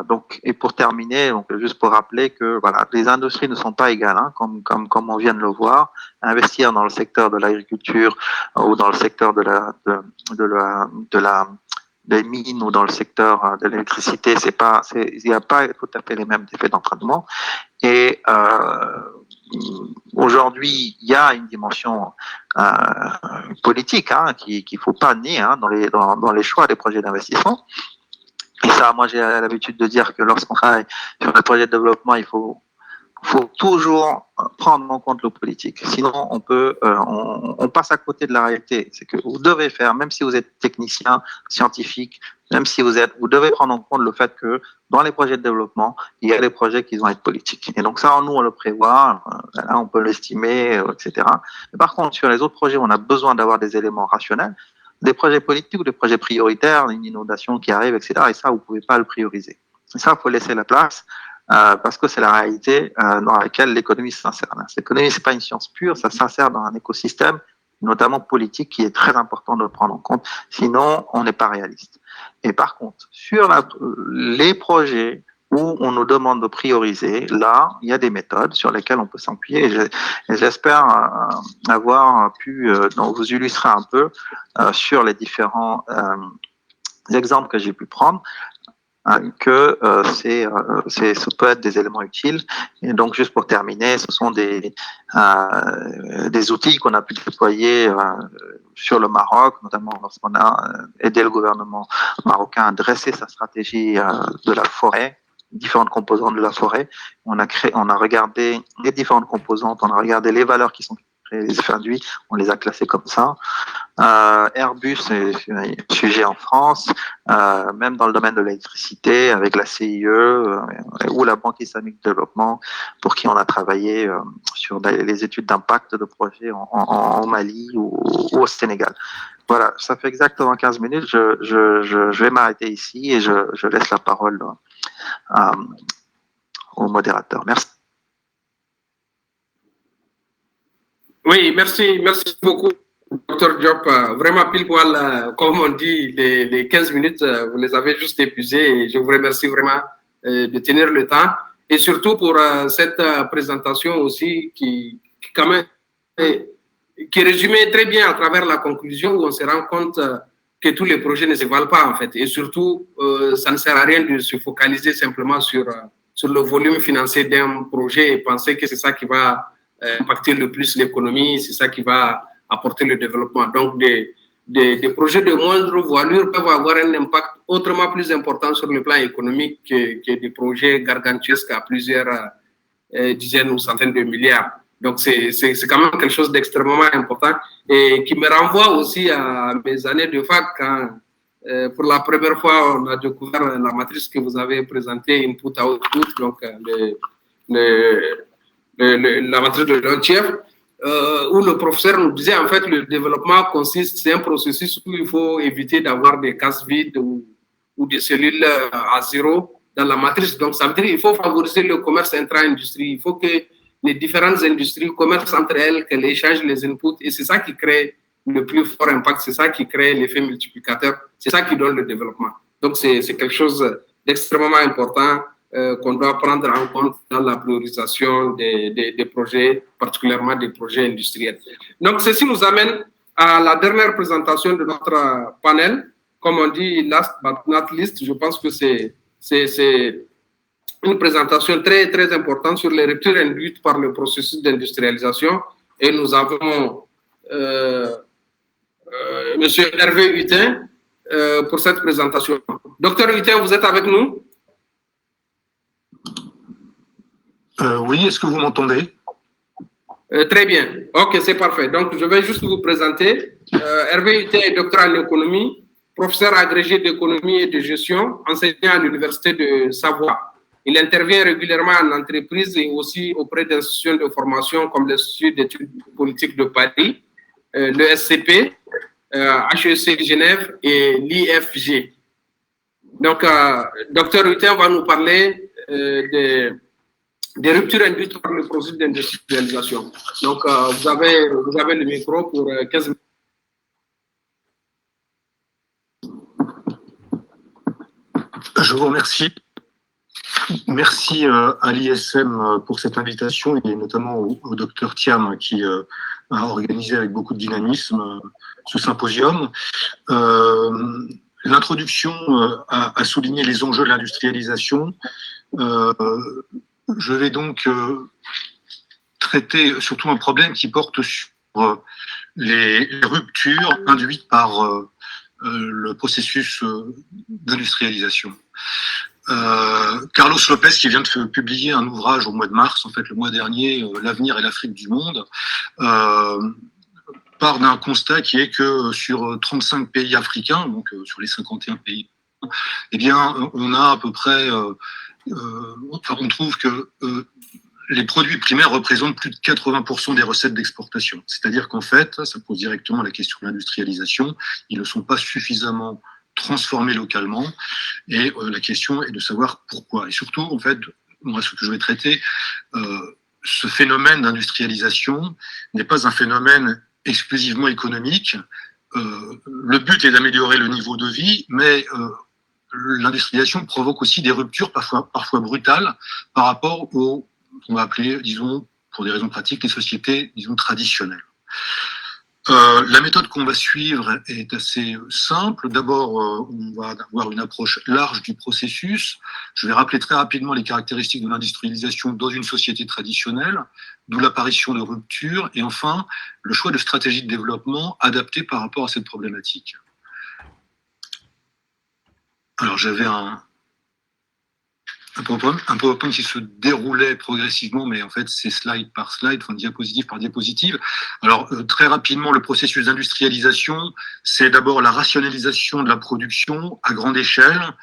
Donc, et pour terminer, donc juste pour rappeler que voilà, les industries ne sont pas égales, hein, comme on vient de le voir. Investir dans le secteur de l'agriculture ou dans le secteur de des mines ou dans le secteur de l'électricité, il n'y a pas tout à fait les mêmes effets d'entraînement. Et aujourd'hui, il y a une dimension politique qu'il faut pas nier dans les choix des projets d'investissement. Et ça, moi, j'ai l'habitude de dire que lorsqu'on travaille sur des projets de développement, il faut toujours prendre en compte le politique. Sinon, on passe à côté de la réalité. C'est que vous devez faire, même si vous êtes technicien, scientifique, même si vous devez prendre en compte le fait que dans les projets de développement, il y a des projets qui vont être politiques. Et donc ça, nous, on le prévoit, là, on peut l'estimer, etc. Mais par contre, sur les autres projets, on a besoin d'avoir des éléments rationnels, des projets politiques ou des projets prioritaires, une inondation qui arrive, etc. Et ça, vous pouvez pas le prioriser. Et ça, il faut laisser la place. Parce que c'est la réalité dans laquelle l'économie s'insère. L'économie, c'est pas une science pure, ça s'insère dans un écosystème, notamment politique, qui est très important de prendre en compte. Sinon, on n'est pas réaliste. Et par contre, sur les projets où on nous demande de prioriser, là, il y a des méthodes sur lesquelles on peut s'appuyer. Et j'espère avoir pu vous illustrer un peu sur les différents exemples que j'ai pu prendre. Que ça peut être des éléments utiles. Et donc, juste pour terminer, ce sont des outils qu'on a pu déployer sur le Maroc, notamment lorsqu'on a aidé le gouvernement marocain à dresser sa stratégie de la forêt, différentes composantes de la forêt. On a regardé les différentes composantes, on a regardé les valeurs qui sont les effets induits, on les a classés comme ça. Airbus, c'est un sujet en France, même dans le domaine de l'électricité, avec la CIE ou la Banque islamique de développement, pour qui on a travaillé sur les études d'impact de projets en Mali ou au Sénégal. Voilà, ça fait exactement 15 minutes. Je vais m'arrêter ici et je laisse la parole au modérateur. Merci.
Oui, merci beaucoup, Dr Diop. Vraiment pile poil, comme on dit, les 15 minutes, vous les avez juste épuisées et je vous remercie vraiment de tenir le temps et surtout pour cette présentation aussi qui quand même qui résumait très bien à travers la conclusion où on se rend compte que tous les projets ne se valent pas en fait et surtout ça ne sert à rien de se focaliser simplement sur le volume financier d'un projet et penser que c'est ça qui va impacter le plus l'économie, c'est ça qui va apporter le développement. Donc, des projets de moindre voilure peuvent avoir un impact autrement plus important sur le plan économique que des projets gargantuesques à plusieurs dizaines ou centaines de milliards. Donc, c'est quand même quelque chose d'extrêmement important et qui me renvoie aussi à mes années de fac quand, pour la première fois, on a découvert la matrice que vous avez présentée, input, output, donc la matrice de Lottier, où le professeur nous disait en fait le développement consiste, c'est un processus où il faut éviter d'avoir des cases vides ou des cellules à zéro dans la matrice. Donc ça veut dire qu'il faut favoriser le commerce intra-industrie, il faut que les différentes industries commercent entre elles, qu'elles échangent les inputs et c'est ça qui crée le plus fort impact, c'est ça qui crée l'effet multiplicateur, c'est ça qui donne le développement. Donc c'est quelque chose d'extrêmement important qu'on doit prendre en compte dans la priorisation des projets, particulièrement des projets industriels. Donc, ceci nous amène à la dernière présentation de notre panel. Comme on dit, last but not least, je pense que c'est une présentation très, très importante sur les ruptures induites par le processus d'industrialisation. Et nous avons M. Hervé Hutin pour cette présentation. Docteur Hutin, vous êtes avec nous?
Oui, est-ce que vous m'entendez?
Très bien. OK, c'est parfait. Donc, je vais juste vous présenter. Hervé Hutin est docteur en économie, professeur agrégé d'économie et de gestion, enseignant à l'Université de Savoie. Il intervient régulièrement en entreprise et aussi auprès d'institutions de formation comme l'Institut d'études politiques de Paris, le SCP, HEC Genève et l'IFG. Donc, docteur Hutin va nous parler des ruptures induites par le processus d'industrialisation. Donc, vous avez le micro pour 15 minutes.
Je vous remercie. Merci à l'ISM pour cette invitation et notamment au docteur Thiam qui a organisé avec beaucoup de dynamisme ce symposium. l'introduction a souligné les enjeux de l'industrialisation. Je vais donc traiter surtout un problème qui porte sur les ruptures induites par le processus d'industrialisation. Carlos Lopez, qui vient de publier un ouvrage au mois de mars, en fait le mois dernier, L'avenir et l'Afrique du monde, part d'un constat qui est que sur 35 pays africains, donc sur les 51 pays, eh bien, on a à peu près, on trouve que les produits primaires représentent plus de 80% des recettes d'exportation. C'est-à-dire qu'en fait, ça pose directement la question de l'industrialisation. Ils ne sont pas suffisamment transformés localement. Et la question est de savoir pourquoi. Et surtout, en fait, moi, ce que je vais traiter, ce phénomène d'industrialisation n'est pas un phénomène exclusivement économique. Le but est d'améliorer le niveau de vie, mais l'industrialisation provoque aussi des ruptures parfois brutales par rapport aux, on va appeler, disons, pour des raisons pratiques, les sociétés, disons, traditionnelles. La méthode qu'on va suivre est assez simple. D'abord, on va avoir une approche large du processus. Je vais rappeler très rapidement les caractéristiques de l'industrialisation dans une société traditionnelle, d'où l'apparition de ruptures, et enfin, le choix de stratégies de développement adaptées par rapport à cette problématique. Alors, j'avais un PowerPoint qui se déroulait progressivement, mais en fait, c'est slide par slide, enfin, diapositive par diapositive. Alors, très rapidement, le processus d'industrialisation, c'est d'abord la rationalisation de la production à grande échelle.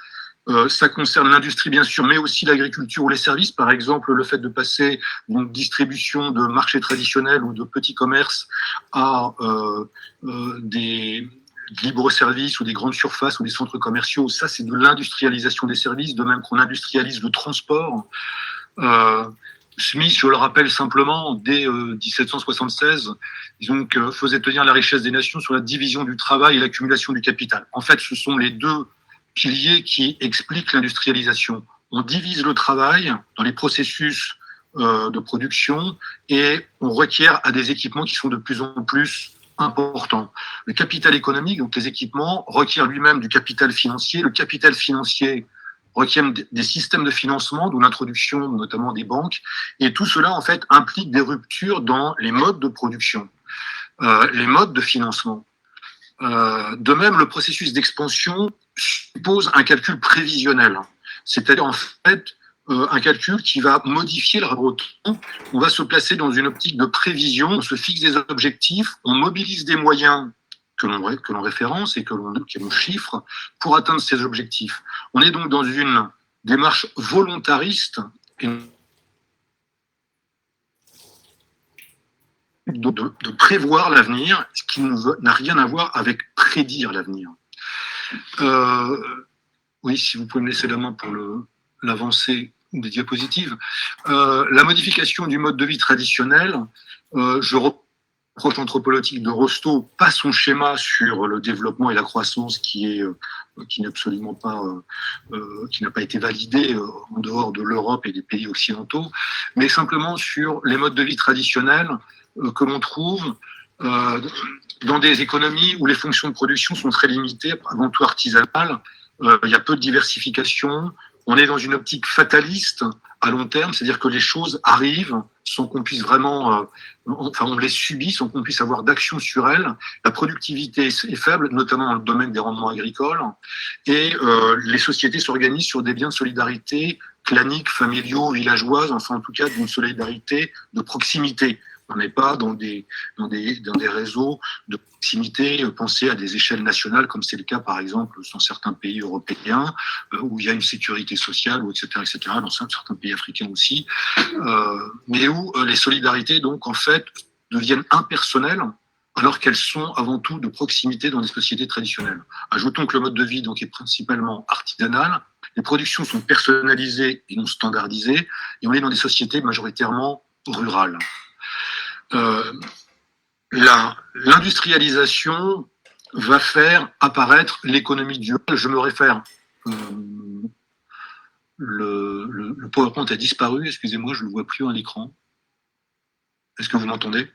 Ça concerne l'industrie, bien sûr, mais aussi l'agriculture ou les services. Par exemple, le fait de passer d'une distribution de marchés traditionnels ou de petits commerces à des libre-service ou des grandes surfaces ou des centres commerciaux, ça c'est de l'industrialisation des services, de même qu'on industrialise le transport. Smith, je le rappelle simplement, dès 1776, disons, faisait tenir la richesse des nations sur la division du travail et l'accumulation du capital. En fait, ce sont les deux piliers qui expliquent l'industrialisation. On divise le travail dans les processus de production et on requiert à des équipements qui sont de plus en plus important. Le capital économique, donc les équipements, requiert lui-même du capital financier. Le capital financier requiert des systèmes de financement, d'où l'introduction notamment des banques. Et tout cela, en fait, implique des ruptures dans les modes de production, les modes de financement. De même, le processus d'expansion suppose un calcul prévisionnel. C'est-à-dire, en fait, un calcul qui va modifier le rapport au temps. On va se placer dans une optique de prévision, on se fixe des objectifs, on mobilise des moyens que l'on référence et que l'on chiffre pour atteindre ces objectifs. On est donc dans une démarche volontariste et de prévoir l'avenir, ce qui n'a rien à voir avec prédire l'avenir. Oui, si vous pouvez me laisser la main pour l'avancée des diapositives. La modification du mode de vie traditionnel, je reproche l'anthropologie de Rostow, pas son schéma sur le développement et la croissance qui n'est absolument pas, qui n'a pas été validé en dehors de l'Europe et des pays occidentaux, mais simplement sur les modes de vie traditionnels que l'on trouve dans des économies où les fonctions de production sont très limitées, avant tout artisanales. Il y a peu de diversification. On est dans une optique fataliste à long terme, c'est-à-dire que les choses arrivent sans qu'on puisse vraiment, on les subit sans qu'on puisse avoir d'action sur elles. La productivité est faible, notamment dans le domaine des rendements agricoles, et les sociétés s'organisent sur des liens de solidarité claniques, familiaux, villageoises, enfin en tout cas d'une solidarité de proximité. On n'est pas dans des réseaux de proximité pensés à des échelles nationales, comme c'est le cas, par exemple, dans certains pays européens, où il y a une sécurité sociale, etc., dans certains pays africains aussi, mais où les solidarités, donc, en fait, deviennent impersonnelles, alors qu'elles sont avant tout de proximité dans des sociétés traditionnelles. Ajoutons que le mode de vie, donc, est principalement artisanal, les productions sont personnalisées et non standardisées, et on est dans des sociétés majoritairement rurales. L'industrialisation va faire apparaître l'économie duale. Je me réfère. Le PowerPoint a disparu. Excusez-moi, je ne le vois plus à l'écran. Est-ce que vous m'entendez?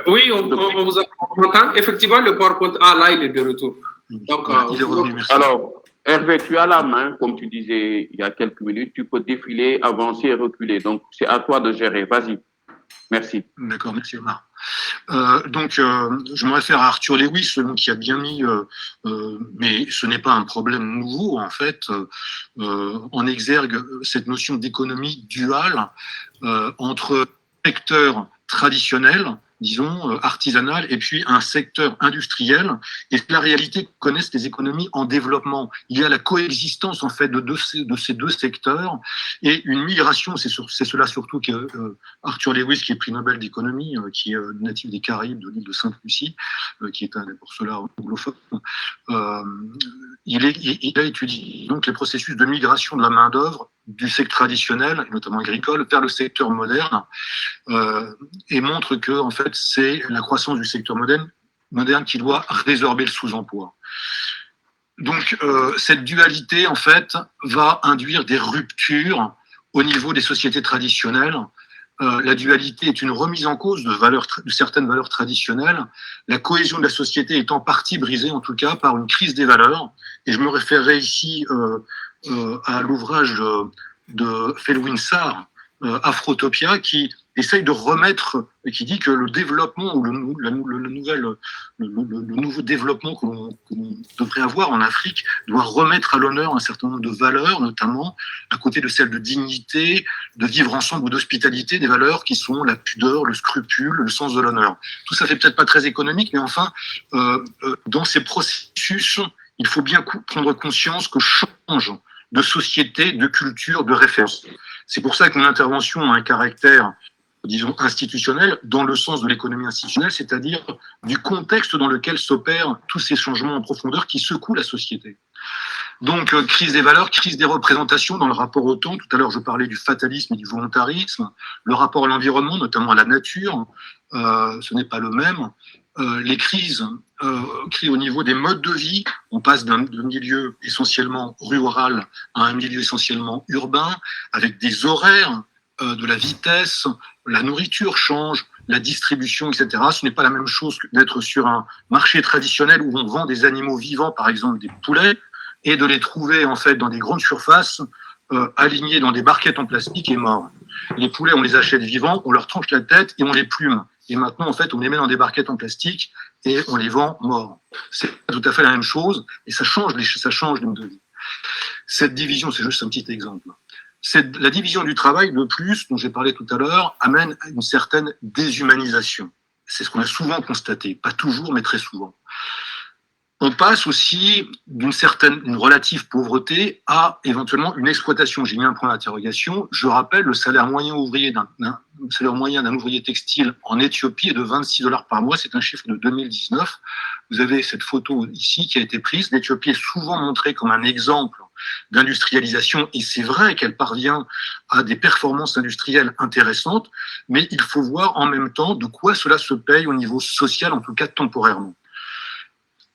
Oui, on vous entend. Effectivement, le PowerPoint, là, il est de retour. Donc,
il est revenu, merci.
Alors, Hervé, tu as la main, comme tu disais il y a quelques minutes, tu peux défiler, avancer et reculer. Donc, c'est à toi de gérer. Vas-y. Merci.
D'accord, merci Omar. Je me réfère à Arthur Lewis, qui a bien mis, mais ce n'est pas un problème nouveau en fait, en exergue cette notion d'économie duale entre secteur traditionnel, disons, artisanal, et puis un secteur industriel. Et la réalité que connaissent les économies en développement. Il y a la coexistence, en fait, de ces deux secteurs et une migration, c'est cela surtout que Arthur Lewis, qui est prix Nobel d'économie, qui est natif des Caraïbes, de l'île de Sainte-Lucie, qui est un pour cela anglophone, il a étudié donc les processus de migration de la main-d'œuvre du secteur traditionnel, notamment agricole, vers le secteur moderne, et montre que en fait c'est la croissance du secteur moderne qui doit résorber le sous-emploi. Donc cette dualité en fait va induire des ruptures au niveau des sociétés traditionnelles. La dualité est une remise en cause de certaines valeurs traditionnelles. La cohésion de la société est en partie brisée, en tout cas, par une crise des valeurs. Et je me référerai ici à l'ouvrage de Felwine Sarr, Afrotopia, qui essaye de remettre, et qui dit que le développement ou le nouveau développement que l'on devrait avoir en Afrique doit remettre à l'honneur un certain nombre de valeurs, notamment à côté de celles de dignité, de vivre ensemble ou d'hospitalité, des valeurs qui sont la pudeur, le scrupule, le sens de l'honneur. Tout ça fait peut-être pas très économique, mais enfin, dans ces processus, il faut bien prendre conscience que change de société, de culture, de référence. C'est pour ça que mon intervention a un caractère, disons, institutionnel, dans le sens de l'économie institutionnelle, c'est-à-dire du contexte dans lequel s'opèrent tous ces changements en profondeur qui secouent la société. Donc, crise des valeurs, crise des représentations dans le rapport au temps. Tout à l'heure, je parlais du fatalisme et du volontarisme. Le rapport à l'environnement, notamment à la nature, ce n'est pas le même. Les crises au niveau des modes de vie, on passe d'un milieu essentiellement rural à un milieu essentiellement urbain, avec des horaires, de la vitesse, la nourriture change, la distribution, etc. Ce n'est pas la même chose que d'être sur un marché traditionnel où on vend des animaux vivants, par exemple des poulets, et de les trouver en fait dans des grandes surfaces alignés dans des barquettes en plastique et morts. Les poulets, on les achète vivants, on leur tranche la tête et on les plume. Et maintenant, en fait, on les met dans des barquettes en plastique et on les vend morts. C'est tout à fait la même chose et ça change les modes de vie. Cette division, c'est juste un petit exemple. La division du travail, de plus, dont j'ai parlé tout à l'heure, amène à une certaine déshumanisation. C'est ce qu'on a souvent constaté, pas toujours, mais très souvent. On passe aussi une relative pauvreté à éventuellement une exploitation. J'ai mis un point d'interrogation. Je rappelle, le salaire moyen d'un ouvrier textile en Éthiopie est de 26 $ par mois. C'est un chiffre de 2019. Vous avez cette photo ici qui a été prise. L'Éthiopie est souvent montrée comme un exemple d'industrialisation et c'est vrai qu'elle parvient à des performances industrielles intéressantes, mais il faut voir en même temps de quoi cela se paye au niveau social, en tout cas temporairement.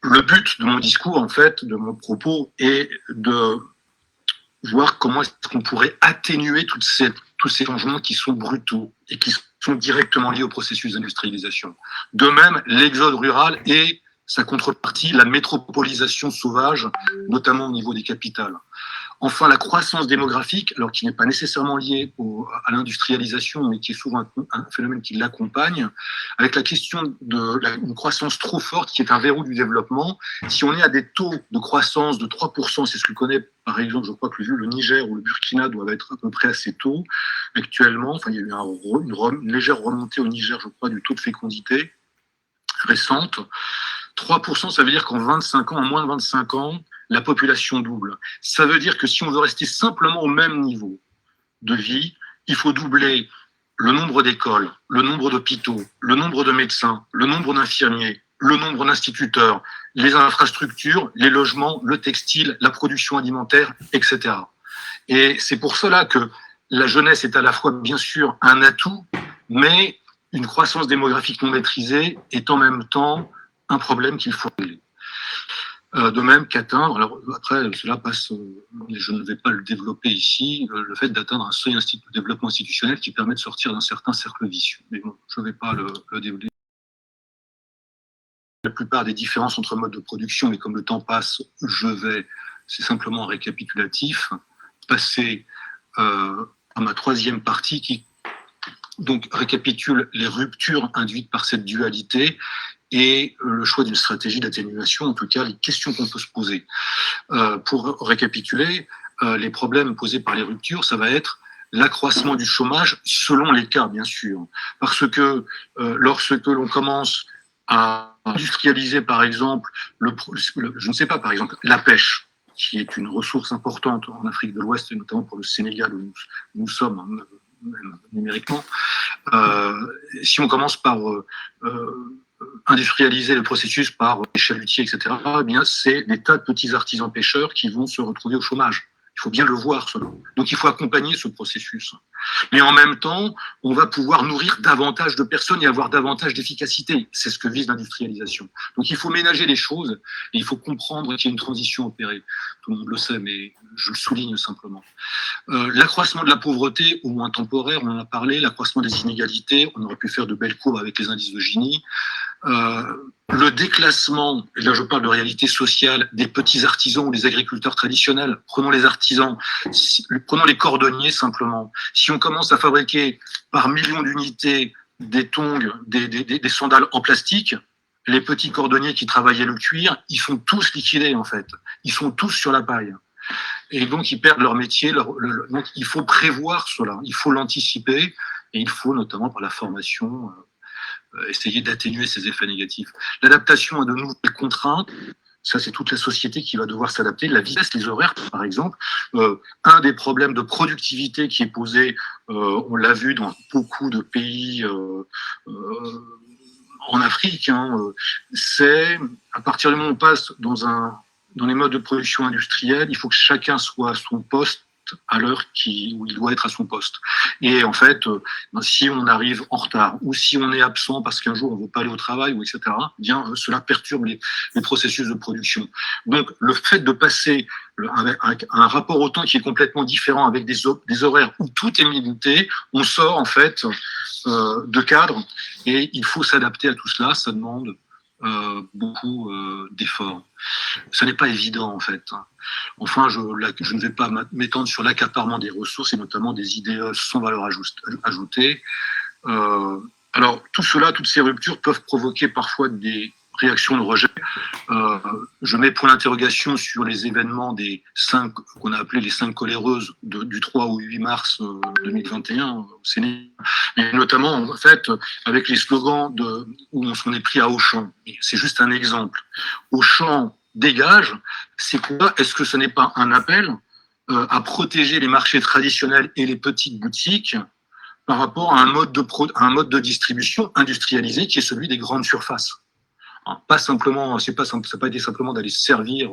Le but de mon discours, en fait, de mon propos, est de voir comment est-ce qu'on pourrait atténuer tous ces changements qui sont brutaux et qui sont directement liés au processus d'industrialisation. De même, l'exode rural et sa contrepartie, la métropolisation sauvage, notamment au niveau des capitales. Enfin, la croissance démographique, alors qui n'est pas nécessairement liée à l'industrialisation, mais qui est souvent un phénomène qui l'accompagne, avec la question d'une croissance trop forte, qui est un verrou du développement. Si on est à des taux de croissance de 3%, c'est ce que connaît, par exemple, je crois que le Niger ou le Burkina doivent être à peu près à ces taux actuellement. Enfin, il y a eu une légère remontée au Niger, je crois, du taux de fécondité récente. 3%, ça veut dire qu'en moins de 25 ans, la population double. Ça veut dire que si on veut rester simplement au même niveau de vie, il faut doubler le nombre d'écoles, le nombre d'hôpitaux, le nombre de médecins, le nombre d'infirmiers, le nombre d'instituteurs, les infrastructures, les logements, le textile, la production alimentaire, etc. Et c'est pour cela que la jeunesse est à la fois, bien sûr, un atout, mais une croissance démographique non maîtrisée est en même temps un problème qu'il faut régler. De même qu'atteindre, alors après cela passe, je ne vais pas le développer ici, le fait d'atteindre un seuil de développement institutionnel qui permet de sortir d'un certain cercle vicieux. Mais bon, je ne vais pas le développer. la plupart des différences entre modes de production, mais comme le temps passe, c'est simplement récapitulatif, passer à ma troisième partie qui donc récapitule les ruptures induites par cette dualité et le choix d'une stratégie d'atténuation, en tout cas les questions qu'on peut se poser. Pour récapituler, les problèmes posés par les ruptures, ça va être l'accroissement du chômage selon les cas, bien sûr. Parce que lorsque l'on commence à industrialiser, par exemple, je ne sais pas, par exemple, la pêche, qui est une ressource importante en Afrique de l'Ouest, et notamment pour le Sénégal, où nous sommes, même numériquement, si on commence par industrialiser le processus par les chalutiers, etc., eh bien, c'est des tas de petits artisans pêcheurs qui vont se retrouver au chômage. Il faut bien le voir, cela. Donc, il faut accompagner ce processus. Mais en même temps, on va pouvoir nourrir davantage de personnes et avoir davantage d'efficacité. C'est ce que vise l'industrialisation. Donc, il faut ménager les choses et il faut comprendre qu'il y a une transition opérée. Tout le monde le sait, mais je le souligne simplement. L'accroissement de la pauvreté, au moins temporaire, on en a parlé, l'accroissement des inégalités, on aurait pu faire de belles courbes avec les indices de Gini. Le déclassement, et là je parle de réalité sociale, des petits artisans ou des agriculteurs traditionnels. Prenons les artisans, prenons les cordonniers simplement. Si on commence à fabriquer par millions d'unités des tongs, des sandales en plastique, les petits cordonniers qui travaillaient le cuir, ils sont tous liquidés en fait. Ils sont tous sur la paille. Et donc ils perdent leur métier. Donc il faut prévoir cela, il faut l'anticiper et il faut notamment par la formation essayer d'atténuer ces effets négatifs. L'adaptation à de nouvelles contraintes, ça c'est toute la société qui va devoir s'adapter. La vitesse, les horaires par exemple, un des problèmes de productivité qui est posé, on l'a vu dans beaucoup de pays en Afrique, c'est à partir du moment où on passe dans les modes de production industrielle, il faut que chacun soit à son poste à l'heure où il doit être à son poste. Et en fait, si on arrive en retard ou si on est absent parce qu'un jour on ne veut pas aller au travail, ou etc., bien, cela perturbe les processus de production. Donc, le fait de passer avec un rapport au temps qui est complètement différent avec des horaires où tout est minuté, on sort en fait de cadre et il faut s'adapter à tout cela. Ça demande beaucoup d'efforts. Ce n'est pas évident en fait. Enfin, je ne vais pas m'étendre sur l'accaparement des ressources et notamment des idées sans valeur ajoutée. Alors tout cela, toutes ces ruptures peuvent provoquer parfois des réactions de rejet. Je mets point d'interrogation sur les événements des 5 qu'on a appelés les 5 coléreuses du 3 au 8 mars 2021 au Sénégal, et notamment en fait avec les slogans où on s'en est pris à Auchan. C'est juste un exemple. Auchan dégage, c'est quoi? Est-ce que ce n'est pas un appel à protéger les marchés traditionnels et les petites boutiques par rapport à un mode de distribution industrialisé qui est celui des grandes surfaces? Pas simplement, ça n'a pas été simplement d'aller se servir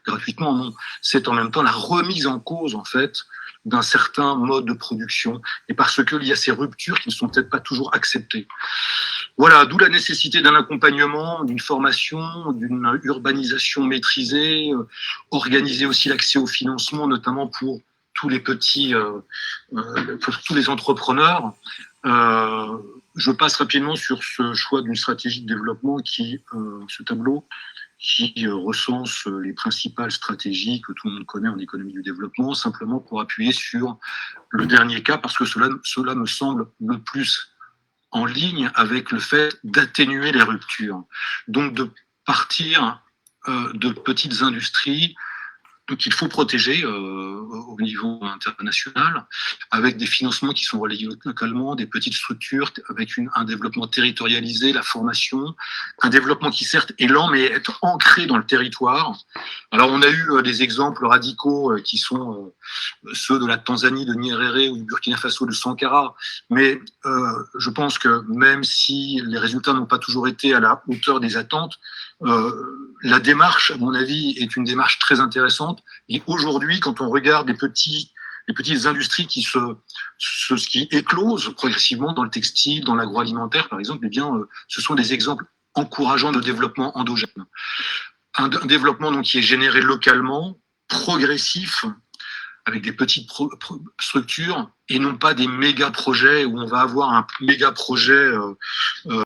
gratuitement, non. C'est en même temps la remise en cause, en fait, d'un certain mode de production, et parce qu'il y a ces ruptures qui ne sont peut-être pas toujours acceptées. Voilà, d'où la nécessité d'un accompagnement, d'une formation, d'une urbanisation maîtrisée, organiser aussi l'accès au financement, notamment pour tous les petits, pour tous les entrepreneurs. Je passe rapidement sur ce choix d'une stratégie de développement ce tableau qui recense les principales stratégies que tout le monde connaît en économie du développement, simplement pour appuyer sur le dernier cas, parce que cela me semble le plus en ligne avec le fait d'atténuer les ruptures. Donc de partir de petites industries qu'il faut protéger au niveau international, avec des financements qui sont relayés localement, des petites structures, avec un développement territorialisé, la formation, un développement qui certes est lent, mais est ancré dans le territoire. Alors on a eu des exemples radicaux qui sont ceux de la Tanzanie, de Nyerere, ou du Burkina Faso, de Sankara, mais je pense que même si les résultats n'ont pas toujours été à la hauteur des attentes, la démarche, à mon avis, est une démarche très intéressante. Et aujourd'hui, quand on regarde les petites industries qui éclosent progressivement dans le textile, dans l'agroalimentaire, par exemple, eh bien, ce sont des exemples encourageants de développement endogène. Un développement donc qui est généré localement, progressif, avec des petites structures, et non pas des méga projets où on va avoir un méga projet